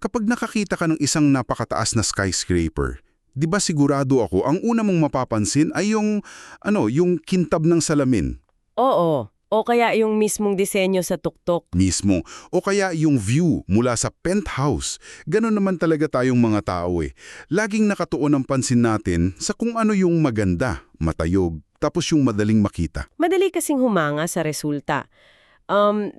Kapag nakakita ka ng isang napakataas na skyscraper, di ba sigurado ako ang una mong mapapansin ay yung kintab ng salamin Oo, o kaya yung mismong disenyo sa tuktok. mismo o kaya yung view mula sa penthouse. Ganon naman talaga tayong mga tao eh. Laging nakatuon ang pansin natin sa kung ano yung maganda, matayog, tapos yung madaling makita. Madali kasing humanga sa resulta.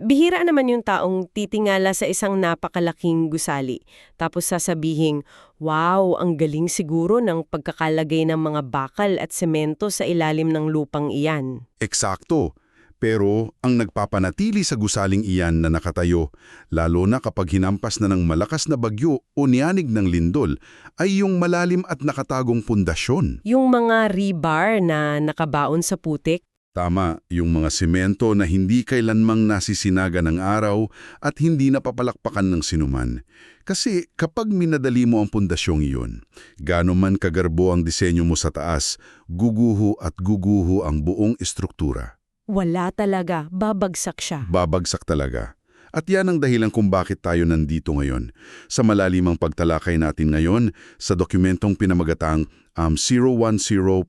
Bihira naman yung taong titingala sa isang napakalaking gusali. Tapos sasabihing, wow, ang galing siguro ng pagkakalagay ng mga bakal at semento sa ilalim ng lupang iyan. Eksakto. Pero ang nagpapanatili sa gusaling iyan na nakatayo, lalo na kapag hinampas na ng malakas na bagyo o niyanig ng lindol, ay yung malalim at nakatagong pundasyon. Yung mga rebar na nakabaon sa putik, Tama, yung mga simento na hindi kailanmang nasisinaga ng araw at hindi napapalakpakan ng sinuman. Kasi kapag minadali mo ang pundasyong iyon, gaano man kagarbo ang disenyo mo sa taas, guguho at guguho ang buong estruktura. wala talaga, babagsak siya. Babagsak talaga. At yan ang dahilan kung bakit tayo nandito ngayon. Sa malalimang pagtalakay natin ngayon sa dokumentong pinamagatang 010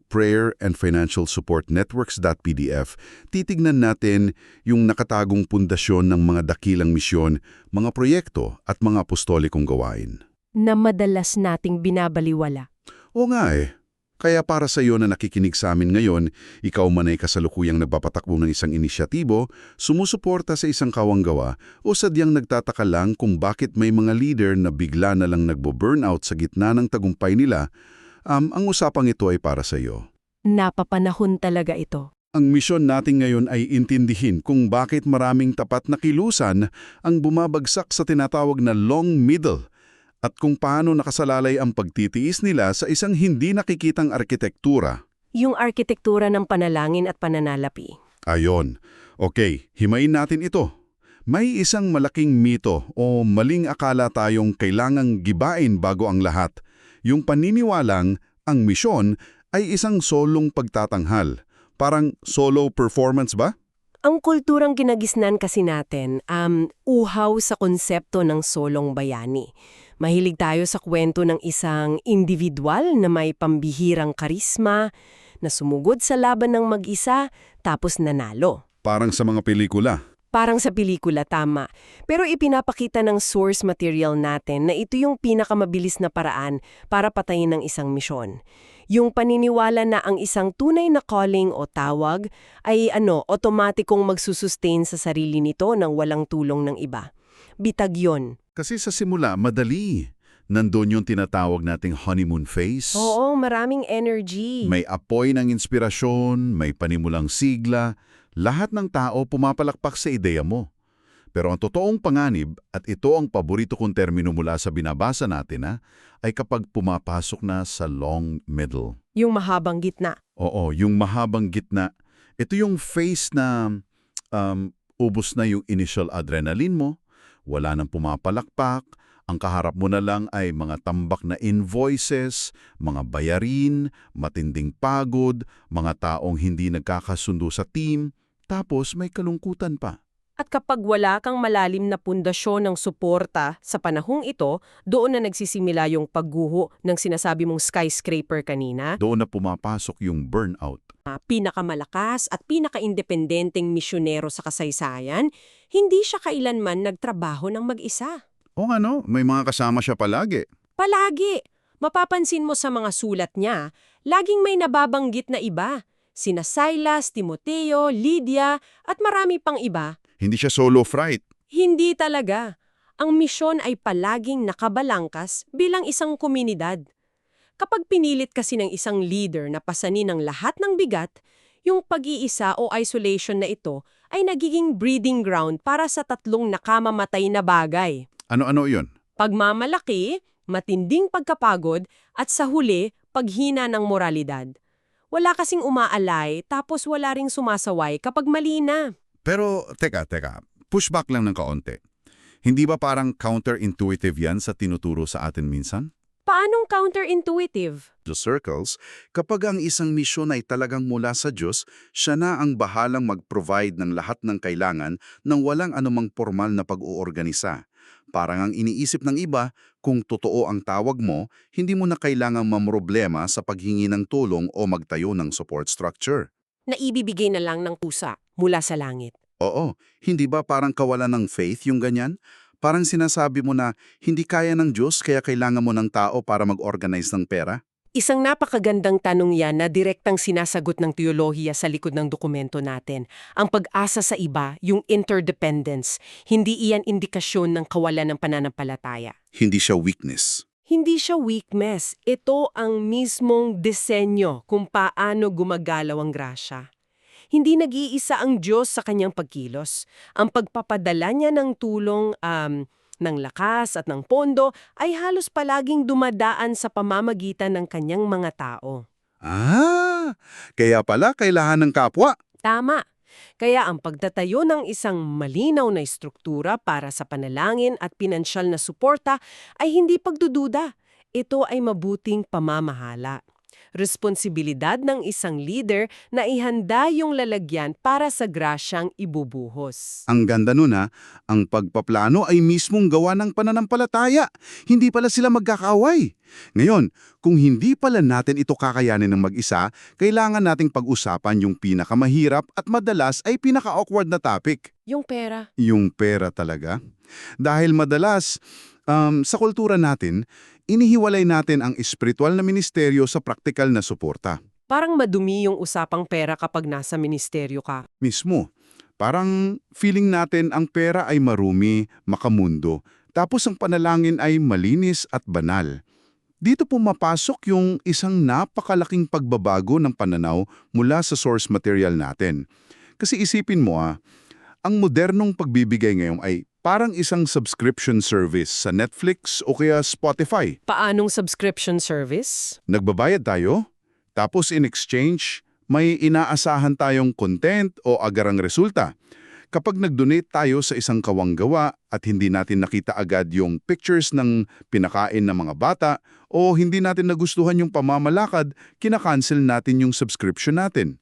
Prayer and Financial Support Networks.pdf, titignan natin yung nakatagong pundasyon ng mga dakilang misyon, mga proyekto at mga apostolikong gawain. Na madalas nating binabaliwala. O nga eh. Kaya para sa iyo na nakikinig sa amin ngayon, ikaw man ay kasalukuyang nagpapatakbo ng isang inisyatibo, sumusuporta sa isang kawanggawa o sadyang nagtataka lang kung bakit may mga leader na bigla na lang nagbo-burnout sa gitna ng tagumpay nila, ang usapang ito ay para sa iyo. Napapanahon talaga ito. Ang misyon natin ngayon ay intindihin kung bakit maraming tapat na kilusan ang bumabagsak sa tinatawag na long middle at kung paano nakasalalay ang pagtitiis nila sa isang hindi nakikitang arkitektura. Yung arkitektura ng panalangin at pananalapi. Ayon. Okay, himayin natin ito. May isang malaking mito o maling akala tayong kailangang gibain bago ang lahat. Yung paniniwalang ang misyon ay isang solong pagtatanghal. Parang solo performance ba? Ang kulturang ginagisnan kasi natin, uhaw sa konsepto ng solong bayani. Mahilig tayo sa kwento ng isang individual na may pambihirang karisma, na sumugod sa laban ng mag-isa, tapos nanalo. Parang sa mga pelikula. Parang sa pelikula, tama. Pero ipinapakita ng source material natin na ito yung pinakamabilis na paraan para patayin ng isang misyon. Yung paniniwala na ang isang tunay na calling o tawag ay otomatikong magsusustain sa sarili nito nang walang tulong ng iba. Bitag yun. Kasi sa simula, madali. Nandun yung tinatawag nating honeymoon phase. Oo, maraming energy. May apoy ng inspirasyon, may panimulang sigla. Lahat ng tao pumapalakpak sa ideya mo. Pero ang totoong panganib, at ito ang paborito kong termino mula sa binabasa natin, ay kapag pumapasok na sa long middle. Yung mahabang gitna. Oo, yung mahabang gitna. Ito yung phase na ubos na yung initial adrenaline mo, wala nang pumapalakpak, ang kaharap mo na lang ay mga tambak na invoices, mga bayarin, matinding pagod, mga taong hindi nagkakasundo sa team, tapos may kalungkutan pa. At kapag wala kang malalim na pundasyon ng suporta sa panahong ito, doon na nagsisimula yung pagguho ng sinasabi mong skyscraper kanina. Doon na pumapasok yung burnout. Pinakamalakas at pinaka-independenteng misyonero sa kasaysayan, hindi siya kailanman nagtrabaho ng mag-isa. O may mga kasama siya palagi. Palagi! Mapapansin mo sa mga sulat niya, laging may nababanggit na iba. Sina Silas, Timoteo, Lydia, at marami pang iba. Hindi siya solo fright. Hindi talaga. Ang misyon ay palaging nakabalangkas bilang isang komunidad. Kapag pinilit kasi ng isang leader na pasanin ng lahat ng bigat, yung pag-iisa o isolation na ito ay nagiging breeding ground para sa tatlong nakamamatay na bagay. Ano-ano yun? Pagmamalaki, matinding pagkapagod, at sa huli, paghina ng moralidad. Wala kasing umaalay tapos wala ring sumasaway kapag mali na. Pero, teka. Pushback lang ng kaunti. Hindi ba parang counterintuitive yan sa tinuturo sa atin minsan? Paanong counterintuitive? The circles, kapag ang isang misyon ay talagang mula sa Diyos, siya na ang bahalang mag-provide ng lahat ng kailangan nang walang anumang formal na pag-uorganisa. Parang ang iniisip ng iba, kung totoo ang tawag mo, hindi mo na kailangang mamroblema sa paghingi ng tulong o magtayo ng support structure. Na ibibigay na lang ng pusa mula sa langit. Oo, hindi ba parang kawalan ng faith yung ganyan? Parang sinasabi mo na hindi kaya ng Diyos kaya kailangan mo ng tao para mag-organize ng pera? Isang napakagandang tanong yan na direktang sinasagot ng teolohiya sa likod ng dokumento natin. Ang pag-asa sa iba, yung interdependence, hindi iyan indikasyon ng kawalan ng pananampalataya. Hindi siya weakness. Hindi siya weakness. Ito ang mismong disenyo kung paano gumagalaw ang grasya. Hindi nag-iisa ang Diyos sa kanyang pagkilos. Ang pagpapadala niya ng tulong, ng lakas at ng pondo ay halos palaging dumadaan sa pamamagitan ng kanyang mga tao. Kaya pala kailangan ng kapwa. Tama. Kaya ang pagtatayo ng isang malinaw na istruktura para sa panalangin at pinansyal na suporta ay hindi pagdududa. Ito ay mabuting pamamahala. Responsibilidad ng isang leader na ihanda yung lalagyan para sa grasyang ibubuhos. Ang ganda nun ang pagpaplano ay mismong gawa ng pananampalataya. Hindi pala sila magkakaaway. Ngayon, kung hindi pala natin ito kakayanin ng mag-isa, kailangan nating pag-usapan yung pinakamahirap at madalas ay pinaka-awkward na topic. Yung pera. Yung pera talaga. Dahil madalas, sa kultura natin, inihiwalay natin ang espiritual na ministeryo sa praktikal na suporta. Parang madumi yung usapang pera kapag nasa ministeryo ka. Mismo, parang feeling natin ang pera ay marumi, makamundo, tapos ang panalangin ay malinis at banal. Dito pumapasok yung isang napakalaking pagbabago ng pananaw mula sa source material natin. Kasi isipin mo ang modernong pagbibigay ngayon ay parang isang subscription service sa Netflix o kaya Spotify. Paanong subscription service? Nagbabayad tayo, tapos in exchange, may inaasahan tayong content o agarang resulta. Kapag nag-donate tayo sa isang kawanggawa at hindi natin nakita agad yung pictures ng pinakain ng mga bata o hindi natin nagustuhan yung pamamalakad, kinakancel natin yung subscription natin.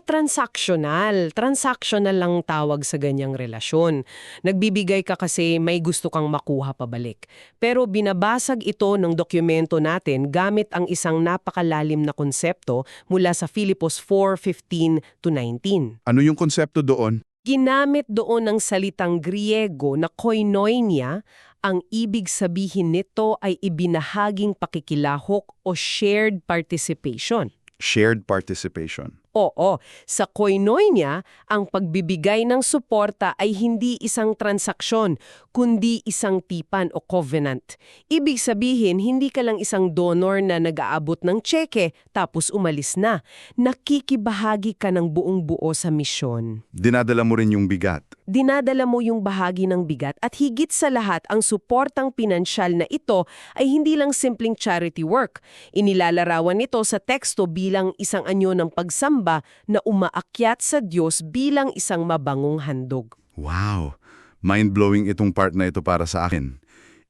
Transactional. Transactional lang tawag sa ganyang relasyon. Nagbibigay ka kasi may gusto kang makuha pabalik. Pero binabasag ito ng dokumento natin gamit ang isang napakalalim na konsepto mula sa Filipos 4:15-19. Ano yung konsepto doon? Ginamit doon ng salitang Griego na koinonia, ang ibig sabihin nito ay ibinahaging pakikilahok o shared participation. Shared participation. Oo, sa koinonia, ang pagbibigay ng suporta ay hindi isang transaksyon, kundi isang tipan o covenant. Ibig sabihin, hindi ka lang isang donor na nag-aabot ng tseke tapos umalis na. Nakikibahagi ka ng buong buo sa misyon. Dinadala mo rin yung bigat. Dinadala mo yung bahagi ng bigat at higit sa lahat ang suportang pinansyal na ito ay hindi lang simpleng charity work. Inilalarawan nito sa teksto bilang isang anyo ng pagsamba na umaakyat sa Diyos bilang isang mabangong handog. Wow! Mind-blowing itong part na ito para sa akin.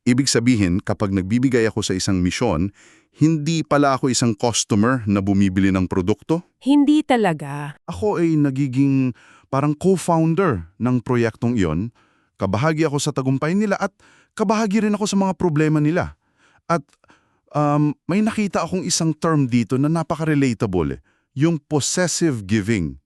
Ibig sabihin, kapag nagbibigay ako sa isang misyon, hindi pala ako isang customer na bumibili ng produkto. Hindi talaga. Ako ay nagiging parang co-founder ng proyektong iyon. Kabahagi ako sa tagumpay nila at kabahagi rin ako sa mga problema nila. At may nakita akong isang term dito na napaka-relatable. Yung possessive giving.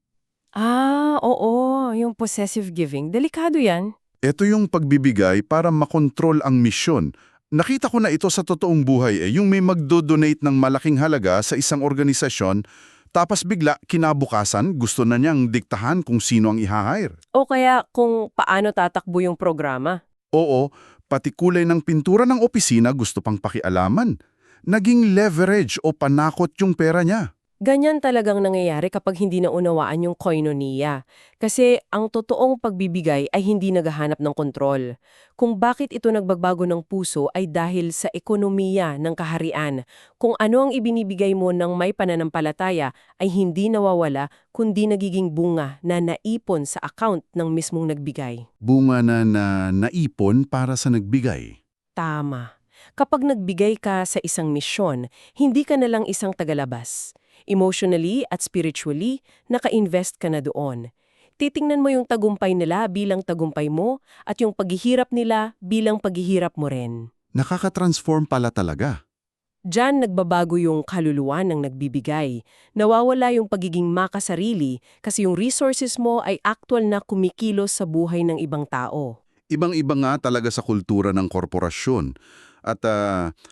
Oo, yung possessive giving. Delikado yan. Ito yung pagbibigay para makontrol ang misyon. Nakita ko na ito sa totoong buhay yung may magdo-donate ng malaking halaga sa isang organisasyon, tapos bigla kinabukasan gusto na niyang diktahan kung sino ang i-hire. O kaya kung paano tatakbo yung programa. Oo, pati kulay ng pintura ng opisina gusto pang pakialaman. Naging leverage o panakot yung pera niya. Ganyan talagang nangyayari kapag hindi naunawaan yung koinonia. Kasi ang totoong pagbibigay ay hindi naghahanap ng kontrol. Kung bakit ito nagbabago ng puso ay dahil sa ekonomiya ng kaharian. Kung ano ang ibinibigay mo ng may pananampalataya ay hindi nawawala kundi nagiging bunga na naipon sa account ng mismong nagbigay. Bunga na naipon para sa nagbigay. Tama. Kapag nagbigay ka sa isang misyon, hindi ka na lang isang tagalabas. Emotionally at spiritually, naka-invest ka na doon. Titingnan mo yung tagumpay nila bilang tagumpay mo at yung paghihirap nila bilang paghihirap mo rin. Nakaka-transform pala talaga. Diyan nagbabago yung kaluluwa ng nagbibigay. Nawawala yung pagiging makasarili kasi yung resources mo ay actual na kumikilos sa buhay ng ibang tao. Ibang-iba nga talaga sa kultura ng korporasyon. At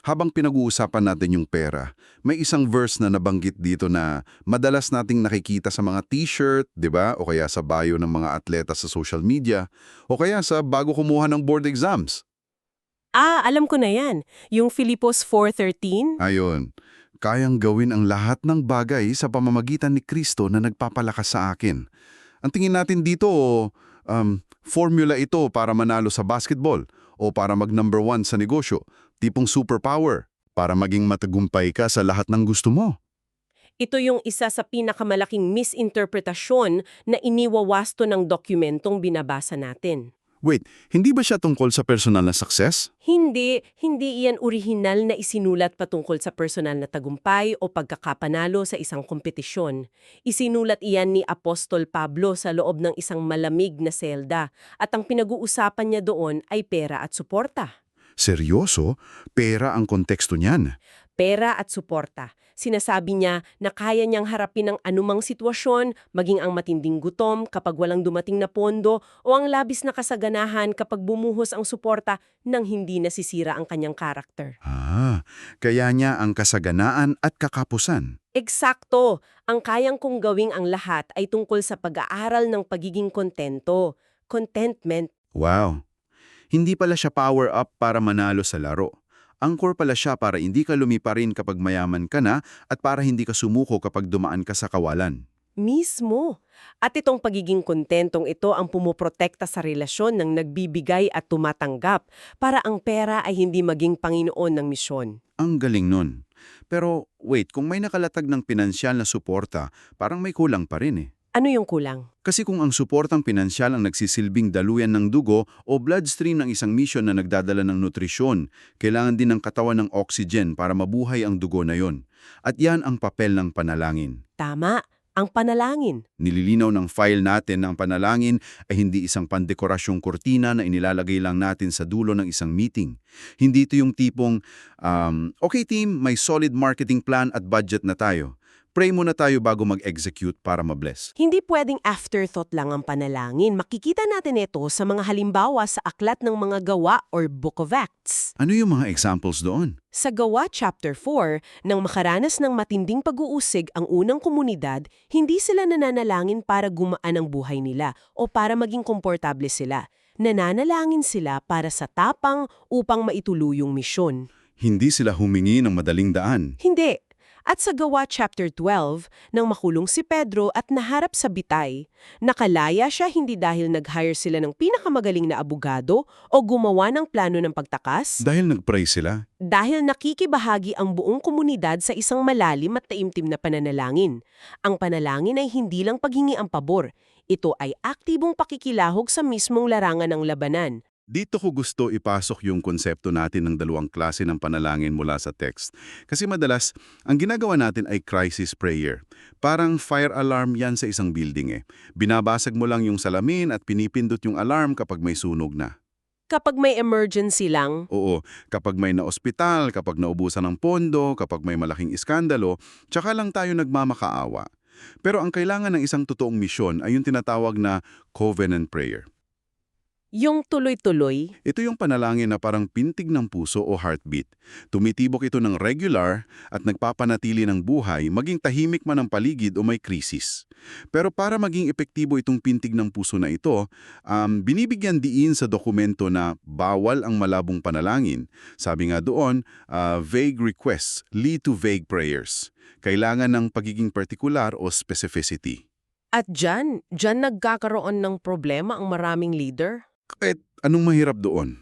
habang pinag-uusapan natin yung pera, may isang verse na nabanggit dito na madalas nating nakikita sa mga t-shirt, di ba? O kaya sa bio ng mga atleta sa social media, o kaya sa bago kumuha ng board exams. Alam ko na yan. Yung Filipos 4:13? Ayon, kayang gawin ang lahat ng bagay sa pamamagitan ni Kristo na nagpapalakas sa akin. Ang tingin natin dito, formula ito para manalo sa basketball o para mag-number 1 sa negosyo, tipong superpower, para maging matagumpay ka sa lahat ng gusto mo. Ito yung isa sa pinakamalaking misinterpretasyon na iniwawasto ng dokumentong binabasa natin. Wait, hindi ba siya tungkol sa personal na success? Hindi iyan orihinal na isinulat patungkol sa personal na tagumpay o pagkakapanalo sa isang kompetisyon. Isinulat iyan ni Apostol Pablo sa loob ng isang malamig na selda at ang pinag-uusapan niya doon ay pera at suporta. Seryoso? Pera ang konteksto niyan. Pera at suporta. Sinasabi niya na kaya niyang harapin ang anumang sitwasyon, maging ang matinding gutom kapag walang dumating na pondo o ang labis na kasaganahan kapag bumuhos ang suporta nang hindi nasisira ang kanyang karakter. Kaya niya ang kasaganaan at kakapusan. Eksakto! Ang kayang kong gawing ang lahat ay tungkol sa pag-aaral ng pagiging kontento. Contentment. Wow! Hindi pala siya power up para manalo sa laro. Angkor pala siya para hindi ka lumiparin kapag mayaman ka na at para hindi ka sumuko kapag dumaan ka sa kawalan. Mismo. At itong pagiging kontentong ito ang pumoprotekta sa relasyon ng nagbibigay at tumatanggap para ang pera ay hindi maging Panginoon ng misyon. Ang galing nun. Pero wait, kung may nakalatag ng pinansyal na suporta, parang may kulang pa rin eh. Ano yung kulang? Kasi kung ang suportang pinansyal ang nagsisilbing daluyan ng dugo o bloodstream ng isang misyon na nagdadala ng nutrisyon, kailangan din ng katawan ng oxygen para mabuhay ang dugo na yon. At yan ang papel ng panalangin. Tama, ang panalangin. Nililinaw ng file natin na ang panalangin ay hindi isang pandekorasyong kurtina na inilalagay lang natin sa dulo ng isang meeting. Hindi ito yung tipong, okay team, may solid marketing plan at budget na tayo. Pray muna tayo bago mag-execute para mabless. Hindi pwedeng afterthought lang ang panalangin. Makikita natin ito sa mga halimbawa sa Aklat ng Mga Gawa or Book of Acts. Ano yung mga examples doon? Sa Gawa chapter 4, nang makaranas ng matinding pag-uusig ang unang komunidad, hindi sila nananalangin para gumaan ang buhay nila o para maging komportable sila. Nananalangin sila para sa tapang upang maituloy yung misyon. Hindi sila humingi ng madaling daan. Hindi. At sa Gawa chapter 12, nang makulong si Pedro at naharap sa bitay, nakalaya siya hindi dahil nag-hire sila ng pinakamagaling na abogado o gumawa ng plano ng pagtakas, Dahil nag-pray sila, dahil nakikibahagi ang buong komunidad sa isang malalim at taimtim na pananalangin. Ang panalangin ay hindi lang paghingi ang pabor. Ito ay aktibong pakikilahok sa mismong larangan ng labanan. dito ko gusto ipasok yung konsepto natin ng dalawang klase ng panalangin mula sa text. Kasi madalas, ang ginagawa natin ay crisis prayer. Parang fire alarm yan sa isang building eh. Binabasag mo lang yung salamin at pinipindot yung alarm kapag may sunog na. Kapag may emergency lang, Oo, kapag may na-ospital, kapag naubusan ng pondo, kapag may malaking iskandalo, tsaka lang tayo nagmamakaawa. Pero ang kailangan ng isang totoong misyon ay yung tinatawag na covenant prayer. yung tuloy-tuloy, Ito yung panalangin na parang pintig ng puso o heartbeat. Tumitibok ito ng regular at nagpapanatili ng buhay maging tahimik man ang paligid o may krisis. Pero para maging epektibo itong pintig ng puso na ito, binibigyan diin sa dokumento na bawal ang malabong panalangin. Sabi nga doon, vague requests lead to vague prayers. Kailangan ng pagiging partikular o specificity. at dyan nagkakaroon ng problema ang maraming leader. Kahit anong mahirap doon?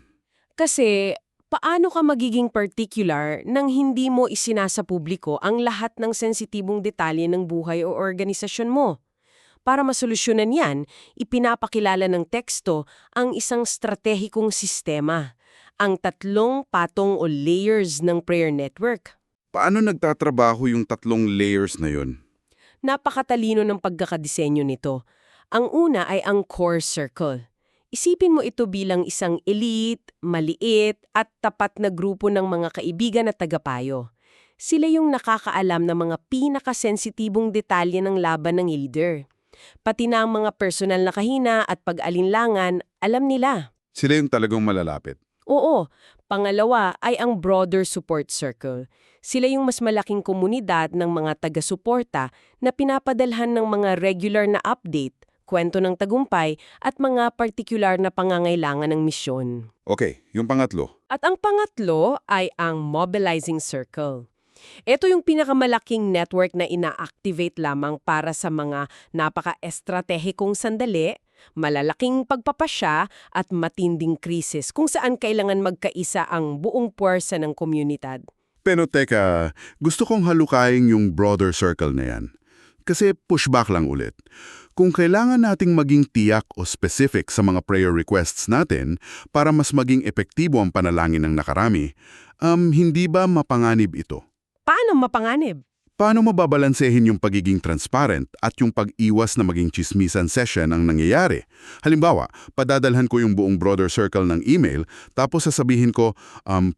Kasi, paano ka magiging particular nang hindi mo isinasa publiko ang lahat ng sensitibong detalye ng buhay o organisasyon mo? Para masolusyonan yan, ipinapakilala ng teksto ang isang stratehikong sistema, ang 3 patong o layers ng prayer network. Paano nagtatrabaho yung 3 layers na yon? Napakatalino ng pagkakadisenyo nito. Ang una ay ang core circle. Isipin mo ito bilang isang elite, maliit, at tapat na grupo ng mga kaibigan at tagapayo. Sila yung nakakaalam ng mga pinakasensitibong detalye ng laban ng leader. Pati na ang mga personal na kahina at pag-alinlangan, alam nila. Sila yung talagang malalapit. Oo. Pangalawa ay ang broader support circle. Sila yung mas malaking komunidad ng mga taga-suporta na pinapadalhan ng mga regular na update, kwento ng tagumpay, at mga partikular na pangangailangan ng misyon. Okay, yung pangatlo. At ang pangatlo ay ang mobilizing circle. Ito yung pinakamalaking network na ina-activate lamang para sa mga napaka-estratehikong sandali, malalaking pagpapasya at matinding krisis kung saan kailangan magkaisa ang buong puwersa ng komunidad. Pero teka, gusto kong halukayin yung broader circle na yan. Kasi pushback lang ulit. Kung kailangan nating maging tiyak o specific sa mga prayer requests natin para mas maging epektibo ang panalangin ng nakarami, hindi ba mapanganib ito? Paano mapanganib? Paano mababalansehin yung pagiging transparent at yung pag-iwas na maging chismisan session ang nangyayari? Halimbawa, padadalhan ko yung buong broader circle ng email, tapos sasabihin ko,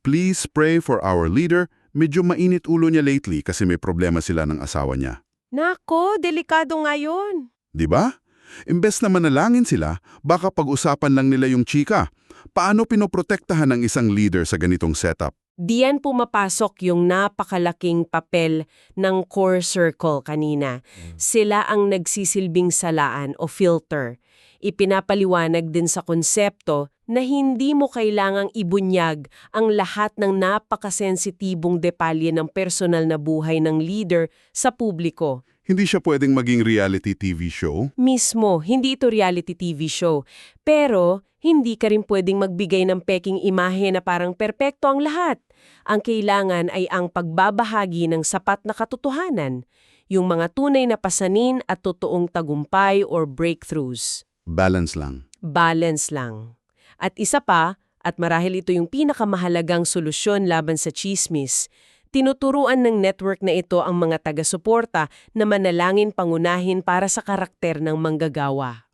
please pray for our leader. Medyo mainit ulo niya lately kasi may problema sila ng asawa niya. Nako, delikado nga yun. Di ba? Imbes na manalangin sila, baka pag-usapan lang nila yung chika. Paano pinoprotektahan ng isang leader sa ganitong setup? Diyan pumapasok yung napakalaking papel ng core circle kanina. Sila ang nagsisilbing salaan o filter. Ipinapaliwanag din sa konsepto na hindi mo kailangang ibunyag ang lahat ng napakasensitibong detalye ng personal na buhay ng leader sa publiko. Hindi siya pwedeng maging reality TV show? Mismo, hindi ito reality TV show. Pero, hindi ka rin pwedeng magbigay ng peking imahe na parang perpekto ang lahat. Ang kailangan ay ang pagbabahagi ng sapat na katotohanan, yung mga tunay na pasanin at totoong tagumpay or breakthroughs. Balance lang. Balance lang. At isa pa, at marahil ito yung pinakamahalagang solusyon laban sa chismis, tinuturuan ng network na ito ang mga taga-suporta na manalangin pangunahin para sa karakter ng manggagawa.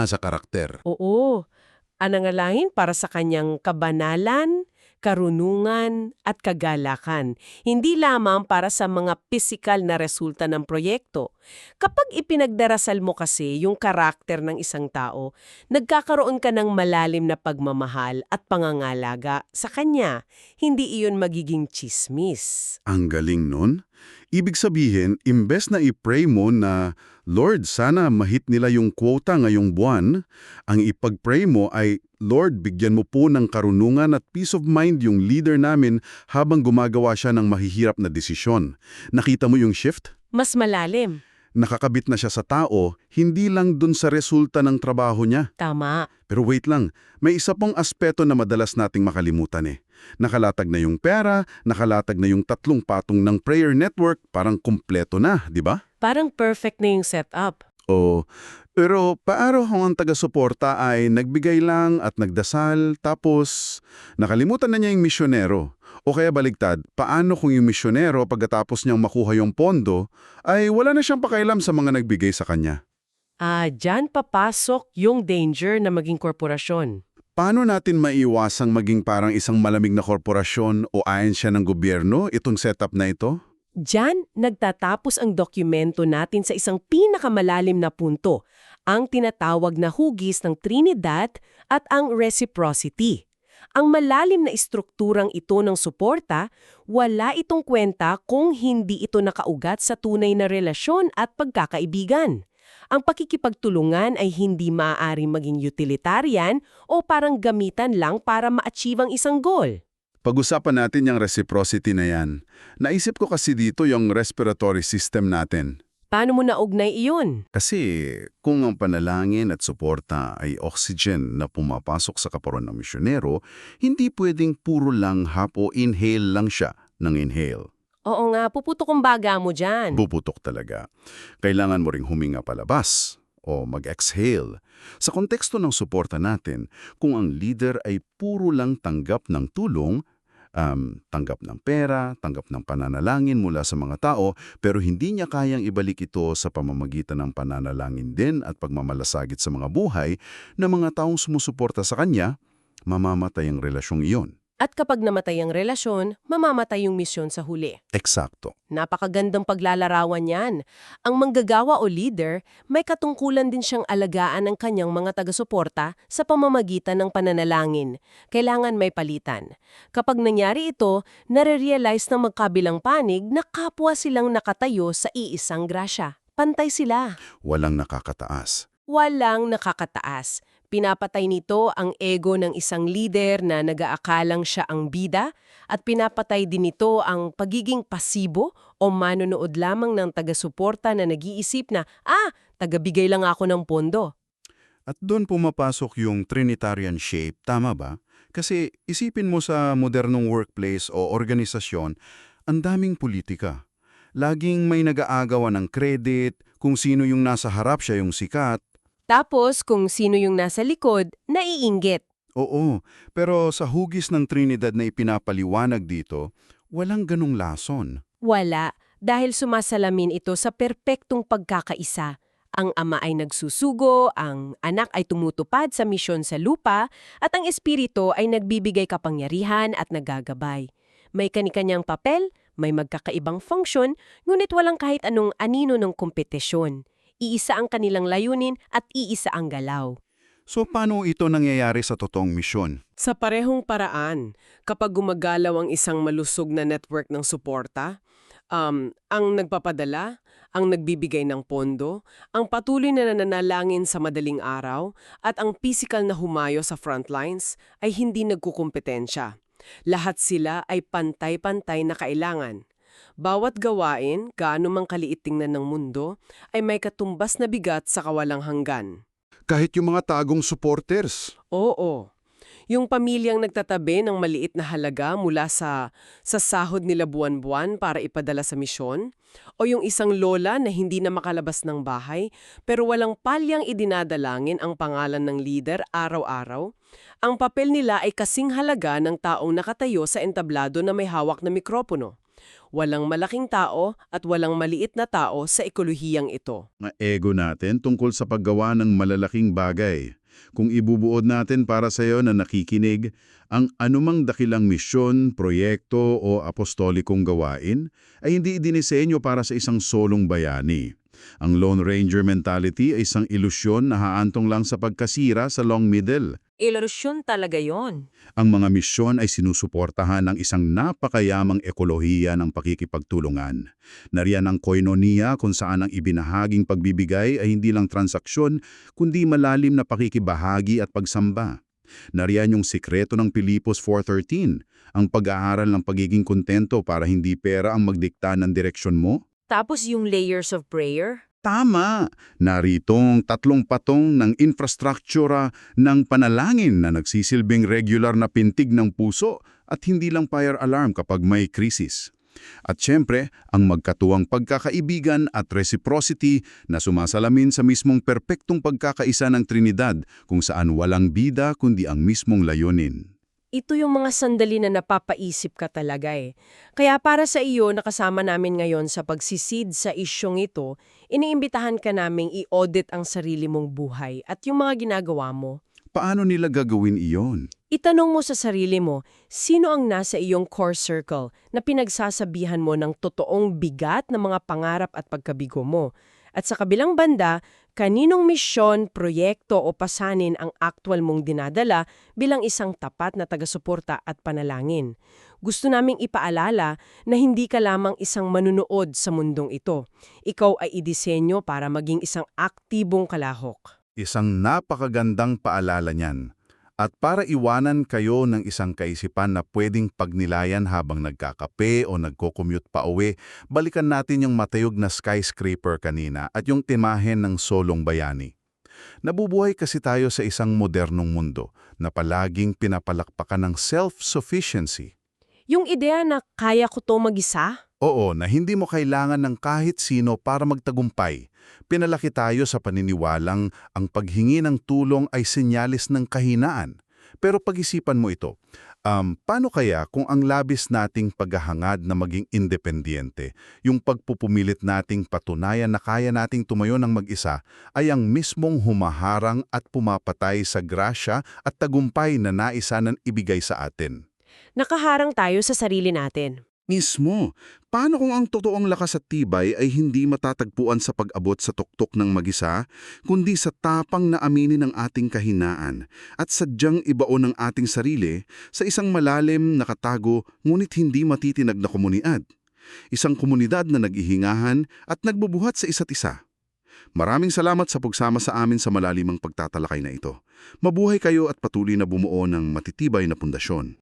Sa karakter. Oo, anangalangin para sa kanyang kabanalan, karunungan at kagalakan, hindi lamang para sa mga pisikal na resulta ng proyekto. Kapag ipinagdarasal mo kasi yung karakter ng isang tao, nagkakaroon ka ng malalim na pagmamahal at pangangalaga sa kanya. Hindi iyon magiging chismis. Ang galing nun. Ibig sabihin, imbes na i-pray mo na, Lord, sana mahit nila yung quota ngayong buwan, ang ipag-pray mo ay, Lord, bigyan mo po ng karunungan at peace of mind yung leader namin habang gumagawa siya ng mahihirap na desisyon. Nakita mo yung shift? Mas malalim. Nakakabit na siya sa tao, hindi lang dun sa resulta ng trabaho niya. Tama. Pero wait lang, may isa pong aspeto na madalas nating makalimutan eh. Nakalatag na yung pera, nakalatag na yung 3 patong ng prayer network, parang kumpleto na, di ba? Parang perfect na yung setup. Pero paano kung ang taga-suporta ay nagbigay lang at nagdasal, tapos nakalimutan na niya yung misyonero? O kaya baligtad, paano kung yung misyonero pagkatapos niyang makuha yung pondo, ay wala na siyang pakailam sa mga nagbigay sa kanya? Diyan papasok yung danger na maging korporasyon. Paano natin maiwasang maging parang isang malamig na korporasyon o ahensya ng gobyerno itong setup na ito? Diyan, nagtatapos ang dokumento natin sa isang pinakamalalim na punto, ang tinatawag na hugis ng Trinidad at ang reciprocity. Ang malalim na istrukturang ito ng suporta, wala itong kwenta kung hindi ito nakaugat sa tunay na relasyon at pagkakaibigan. Ang pakikipagtulungan ay hindi maaaring maging utilitarian o parang gamitan lang para ma-achieve ang isang goal. Pag-usapan natin yung reciprocity na yan. Naisip ko kasi dito yung respiratory system natin. Paano mo naugnay iyon? Kasi kung ang panalangin at suporta ay oxygen na pumapasok sa kaparon ng misyonero, hindi pwedeng puro lang hap o inhale lang siya ng inhale. Oo nga, puputok ang baga mo dyan. Puputok talaga. Kailangan mo ring huminga palabas o mag-exhale. Sa konteksto ng suporta natin, kung ang leader ay puro lang tanggap ng tulong, Tanggap ng pera, tanggap ng pananalangin mula sa mga tao, pero hindi niya kayang ibalik ito sa pamamagitan ng pananalangin din at pagmamalasakit sa mga buhay ng mga taong sumusuporta sa kanya, mamamatay ang relasyong iyon. At kapag namatay ang relasyon, mamamatay yung misyon sa huli. Eksakto. Napakagandang paglalarawan yan. Ang manggagawa o leader, may katungkulan din siyang alagaan ng kanyang mga taga-suporta sa pamamagitan ng pananalangin. Kailangan may palitan. Kapag nangyari ito, nare-realize ng magkabilang panig na kapwa silang nakatayo sa iisang grasya. Pantay sila. Walang nakakataas. Walang nakakataas. Pinapatay nito ang ego ng isang leader na nag-aakalang siya ang bida at pinapatay din nito ang pagiging pasibo o manonood lamang ng taga-suporta na nag-iisip na, tagabigay lang ako ng pondo. At doon pumapasok yung Trinitarian shape, tama ba? Kasi isipin mo sa modernong workplace o organisasyon, ang daming politika. Laging may nag-aagawan ng credit, kung sino yung nasa harap siya yung sikat. Tapos kung sino yung nasa likod, naiinggit. Oo, pero sa hugis ng Trinidad na ipinapaliwanag dito, walang ganong lason. Wala, dahil sumasalamin ito sa perpektong pagkakaisa. Ang ama ay nagsusugo, ang anak ay tumutupad sa misyon sa lupa, at ang espiritu ay nagbibigay kapangyarihan at nagagabay. May kanikanyang papel, may magkakaibang function, ngunit walang kahit anong anino ng kompetisyon. Iisa ang kanilang layunin at iisa ang galaw. So paano ito nangyayari sa totoong misyon? Sa parehong paraan, kapag gumagalaw ang isang malusog na network ng suporta, ang nagpapadala, ang nagbibigay ng pondo, ang patuloy na nananalangin sa madaling araw, at ang pisikal na humayo sa frontlines ay hindi nagkukumpetensya. Lahat sila ay pantay-pantay na kailangan. Bawat gawain, gaano mang kaliit tingnan ng mundo, ay may katumbas na bigat sa kawalang hanggan. Kahit yung mga tagong supporters. Oo. Yung pamilyang nagtatabi ng maliit na halaga mula sa sahod nila buwan-buwan para ipadala sa misyon, o yung isang lola na hindi na makalabas ng bahay pero walang palyang idinadalangin ang pangalan ng leader araw-araw, ang papel nila ay kasing halaga ng taong nakatayo sa entablado na may hawak na mikropono. Walang malaking tao at walang maliit na tao sa ekolohiyang ito. Ang ego natin tungkol sa paggawa ng malalaking bagay. Kung ibubuod natin para sa iyo na nakikinig, ang anumang dakilang misyon, proyekto o apostolikong gawain ay hindi idinisenyo para sa isang solong bayani. Ang Lone Ranger mentality ay isang ilusyon na haantong lang sa pagkasira sa long middle. Ilusyon talaga yon. Ang mga misyon ay sinusuportahan ng isang napakayamang ekolohiya ng pakikipagtulungan. Nariyan ang koinonia kung saan ang ibinahaging pagbibigay ay hindi lang transaksyon, kundi malalim na pakikibahagi at pagsamba. Nariyan yung sikreto ng Pilipos 4:13, ang pag-aaral ng pagiging kontento para hindi pera ang magdikta ng direksyon mo. Tapos yung layers of prayer? Tama! Naritong tatlong patong ng infrastruktura ng panalangin na nagsisilbing regular na pintig ng puso at hindi lang fire alarm kapag may krisis. At syempre, ang magkatuwang pagkakaibigan at reciprocity na sumasalamin sa mismong perpektong pagkakaisa ng Trinidad kung saan walang bida kundi ang mismong layunin. Ito yung mga sandali na napapaisip ka talaga eh. Kaya para sa iyo, nakasama namin ngayon sa pagsisid sa isyong ito, iniimbitahan ka naming i-audit ang sarili mong buhay at yung mga ginagawa mo. Paano nila gagawin iyon? Itanong mo sa sarili mo, sino ang nasa iyong core circle na pinagsasabihan mo ng totoong bigat ng mga pangarap at pagkabigo mo? At sa kabilang banda, kaninong misyon, proyekto o pasanin ang aktwal mong dinadala bilang isang tapat na taga-suporta at panalangin? Gusto naming ipaalala na hindi ka lamang isang manunood sa mundong ito. Ikaw ay idisenyo para maging isang aktibong kalahok. Isang napakagandang paalala niyan. At para iwanan kayo ng isang kaisipan na pwedeng pagnilayan habang nagkakape o nagko-commute pa uwi, balikan natin yung matayog na skyscraper kanina at yung timahen ng solong bayani. Nabubuhay kasi tayo sa isang modernong mundo na palaging pinapalakpakan ng self-sufficiency. Yung ideya na kaya ko to mag-isa? Oo, na hindi mo kailangan ng kahit sino para magtagumpay. Pinalaki tayo sa paniniwalang ang paghingi ng tulong ay senyalis ng kahinaan. Pero pag-isipan mo ito, Paano kaya kung ang labis nating paghahangad na maging independyente, yung pagpupumilit nating patunayan na kaya nating tumayo ng mag-isa, ay ang mismong humaharang at pumapatay sa grasya at tagumpay na naisa ng ibigay sa atin? Nakaharang tayo sa sarili natin. Mismo, paano kung ang totoong lakas at tibay ay hindi matatagpuan sa pag-abot sa tuktok ng mag-isa, kundi sa tapang na aminin ng ating kahinaan at sadyang ibaon ng ating sarili sa isang malalim, nakatago, ngunit hindi matitinag na komunidad? Isang komunidad na nag-ihingahan at nagbubuhat sa isa't isa. Maraming salamat sa pagsama sa amin sa malalimang pagtatalakay na ito. Mabuhay kayo at patuloy na bumuo ng matitibay na pundasyon.